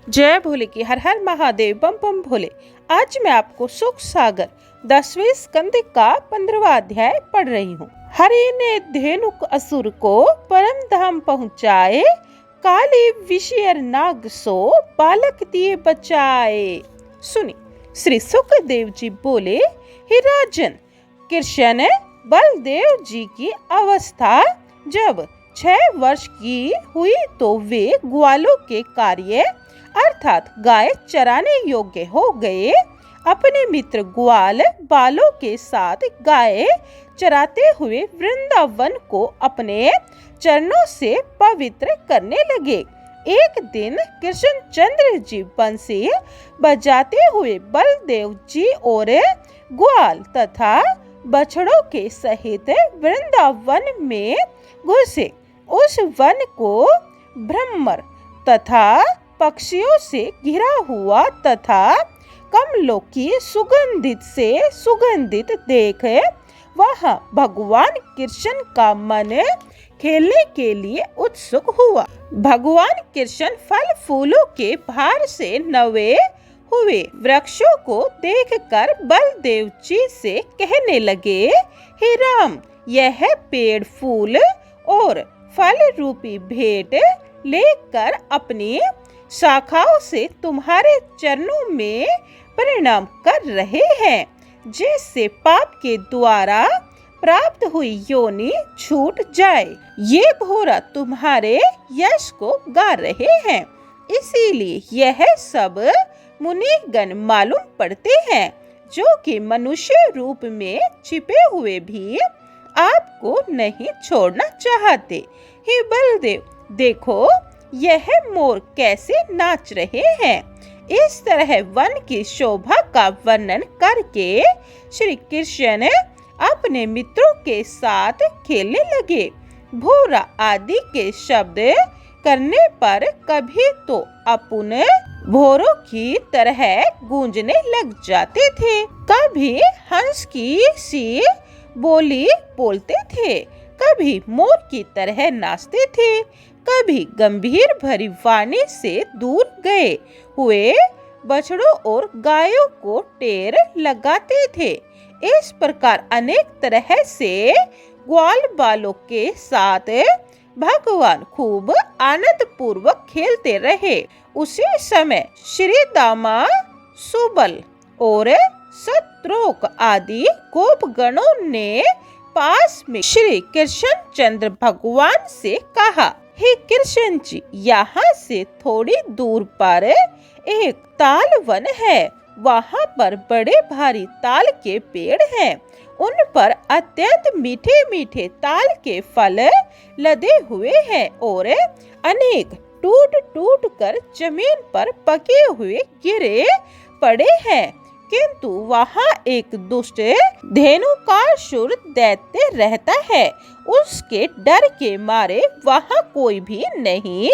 जय भोले की हर हर महादेव बम बम भोले। आज मैं आपको सुख सागर 10वें स्कंद का 15वां अध्याय पढ़ रही हूँ। हरि ने धेनुक असुर को परम धाम पहुँचाए, काली विषयर नाग सो बालक दिए बचाए। सुनी। श्री सुखदेव जी बोले, हे राजन, कृष्ण बलदेव जी की अवस्था जब 6 वर्ष की हुई तो वे ग्वालों के कार्य अर्थात गाय चराने योग्य हो गए। अपने मित्र ग्वाल बालों के साथ गाय चराते हुए वृंदावन को अपने चरणों से पवित्र करने लगे। एक दिन कृष्णचंद्र जी बंसी बजाते हुए बलदेव जी और ग्वाल तथा बछड़ों के सहित वृंदावन में घुसे। उस वन को भ्रमर तथा पक्षियों से घिरा हुआ तथा कमलों की सुगंधित देख वह भगवान कृष्ण का मन खेलने के लिए उत्सुक हुआ। भगवान कृष्ण फल फूलों के भार से नवे हुए वृक्षों को देखकर बलदेव जी से कहने लगे, हे राम, यह पेड़ फूल और फल रूपी भेंट लेकर अपनी शाखाओं से तुम्हारे चरणों में प्रणाम कर रहे हैं, जिससे पाप के द्वारा प्राप्त हुई योनि छूट जाए। ये भोरा तुम्हारे यश को गा रहे हैं, इसीलिए यह सब मुनिगण मालूम पड़ते हैं, जो कि मनुष्य रूप में छिपे हुए भी आपको नहीं छोड़ना चाहते। हे बलदेव, देखो यह मोर कैसे नाच रहे हैं। इस तरह वन की शोभा का वर्णन करके श्री कृष्ण अपने मित्रों के साथ खेलने लगे। भोरा आदि के शब्द करने पर कभी तो अपुन भोरों की तरह गूंजने लग जाते थे, कभी हंस की सी बोली बोलते थे, कभी मोर की तरह नाचते थे, कभी गंभीर भरी वाणी से दूर गए हुए बछड़ों और गायों को टेर लगाते थे। इस प्रकार अनेक तरह से ग्वाल बालों के साथ भगवान खूब आनंद पूर्वक खेलते रहे। उसी समय श्री दामा, सुबल और सत्रोक आदि गोपगणों ने पास में श्री कृष्णचंद्र भगवान से कहा, हे कृष्ण जी, यहाँ से थोड़ी दूर पर एक ताल वन है। वहाँ पर बड़े भारी ताल के पेड़ हैं। उन पर अत्यंत मीठे मीठे ताल के फल लदे हुए हैं और अनेक टूट टूट कर जमीन पर पके हुए गिरे पड़े हैं, किंतु वहाँ एक दुष्ट धेनुकासुर दैत्य रहता है। उसके डर के मारे वहाँ कोई भी नहीं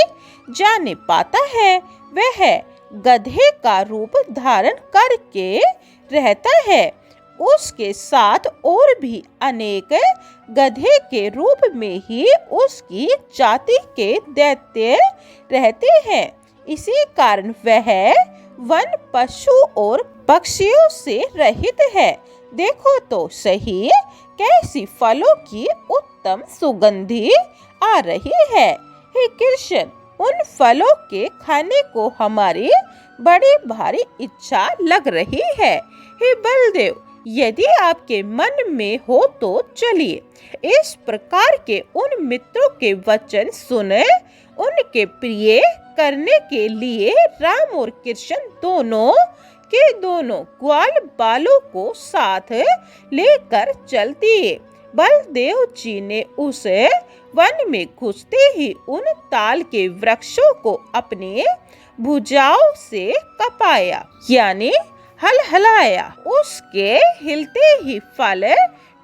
जाने पाता है। वह गधे का रूप धारण करके रहता है। उसके साथ और भी अनेक गधे के रूप में ही उसकी जाति के दैत्य रहते हैं। इसी कारण वह वन पशु और पक्षियों से रहित है। देखो तो सही, कैसी फलों की उत्तम सुगंधी आ रही है। हे कृष्ण, उन फलों के खाने को हमारी बड़ी भारी इच्छा लग रही है। हे बलदेव, यदि आपके मन में हो तो चलिए। इस प्रकार के उन मित्रों के वचन सुने उनके प्रिय करने के लिए राम और कृष्ण दोनों के दोनों ग्वाल बालों को साथ लेकर चल दिए। बलदेव जी ने उस वन में घुसते ही उन ताल के वृक्षों को अपने भुजाओं से कपाया, यानी हलहलाया। उसके हिलते ही फल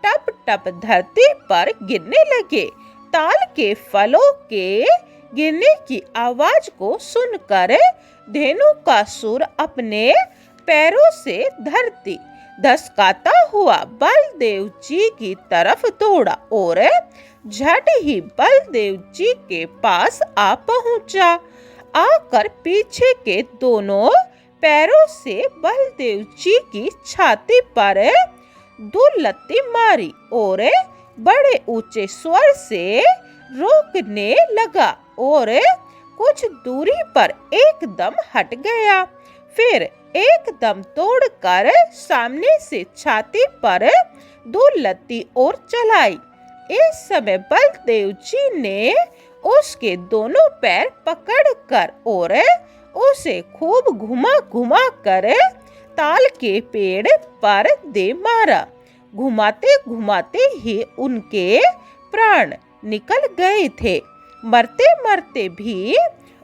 टप टप धरती पर गिरने लगे। ताल के फलों के गिरने की आवाज को सुनकर धेनुकासुर अपने पैरों से धरती धसकाता हुआ बलदेव जी की तरफ दौड़ा और झट ही बलदेव जी के पास आ पहुंचा। आकर पीछे के दोनों पैरों से बलदेव जी की छाती पर दो लत्ती मारी और बड़े ऊंचे स्वर से रोकने लगा और कुछ दूरी पर एकदम हट गया। फिर एकदम तोड़कर सामने से छाती पर दो लत्ती और चलाई। इस समय बलदेव जी ने उसके दोनों पैर पकड़कर और उसे खूब घुमा घुमा कर ताल के पेड़ पर दे मारा। घुमाते घुमाते ही उनके प्राण निकल गए थे। मरते मरते भी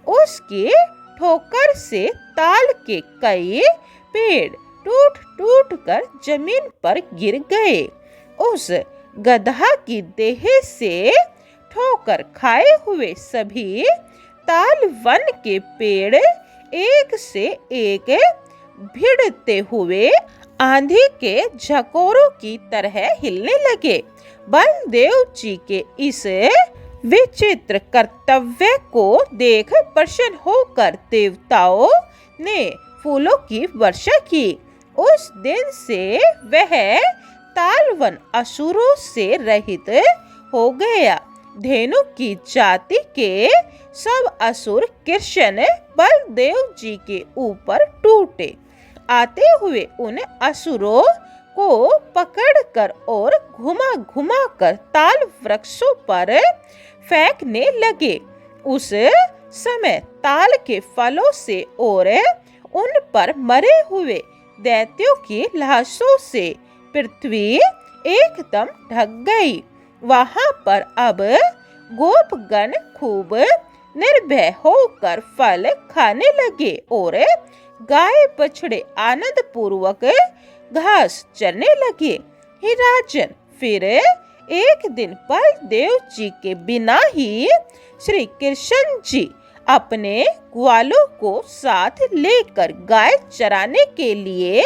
उसकी ठोकर से ताल के कई पेड़ टूट टूट कर जमीन पर गिर गए। उस गधा की देह से ठोकर खाए हुए सभी ताल वन के पेड़ एक से एक भिड़ते हुए आंधी के झकोरों की तरह हिलने लगे। बलदेव जी के इस विचित्र कर्तव्य को देख प्रसन्न होकर देवताओं ने फूलों की वर्षा की। उस दिन से वह तालवन असुरों से रहित हो गया। धेनु की जाति के सब असुर कृष्ण बलदेव जी के ऊपर टूटे। आते हुए उन असुरों को पकड़कर और घुमा घुमा कर ताल वृक्षों पर फेंकने लगे। उस समय ताल के फलों से और उन पर मरे हुए दैत्यों की लाशों से पृथ्वी एकदम ढक गई। वहां पर अब गोपगण खूब निर्भय होकर फल खाने लगे और गाय बछड़े आनंद पूर्वक घास चरने लगे। हे राजन, फिर एक दिन बलदेव जी के बिना ही श्री कृष्ण जी अपने ग्वालों को साथ लेकर गाय चराने के लिए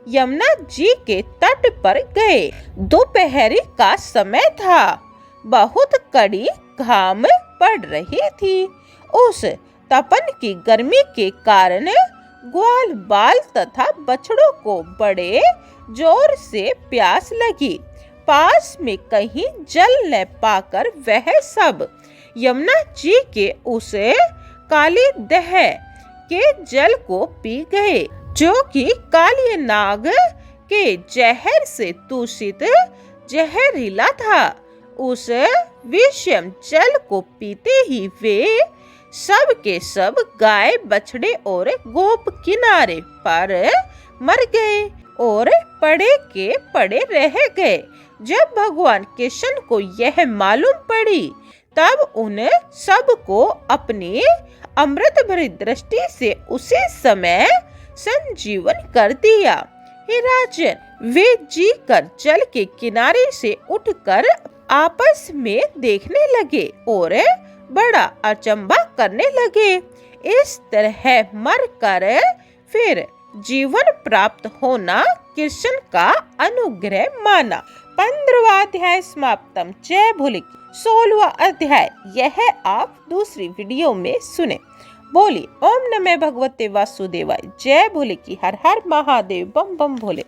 यमुना जी के तट पर गए। दोपहरी का समय था। बहुत कड़ी घाम पड़ रही थी। उस तपन की गर्मी के कारण ग्वाल बाल तथा बछड़ों को बड़े जोर से प्यास लगी। पास में कहीं जल न पाकर वह सब यमुना जी के उस काली दह के जल को पी गए, जो कि काली नाग के जहर से दूषित जहरीला था। उस विषम जल को पीते ही वे सब के सब गाय बछड़े और गोप किनारे पर मर गए और पड़े के पड़े रह गए। जब भगवान कृष्ण को यह मालूम पड़ी तब उन सबको अपनी अमृत भरी दृष्टि से उसी समय संजीवन कर दिया। हे राजन, वे जी कर जल के किनारे से उठकर आपस में देखने लगे और बड़ा अचंभा करने लगे। इस तरह मरकर फिर जीवन प्राप्त होना कृष्ण का अनुग्रह माना। 15वां अध्याय समाप्तम। जय भोले की 16वां अध्याय यह आप दूसरी वीडियो में सुने। बोली ओम नमः भगवते वासुदेवाय। जय भोले की। हर हर महादेव। बम बम भोले।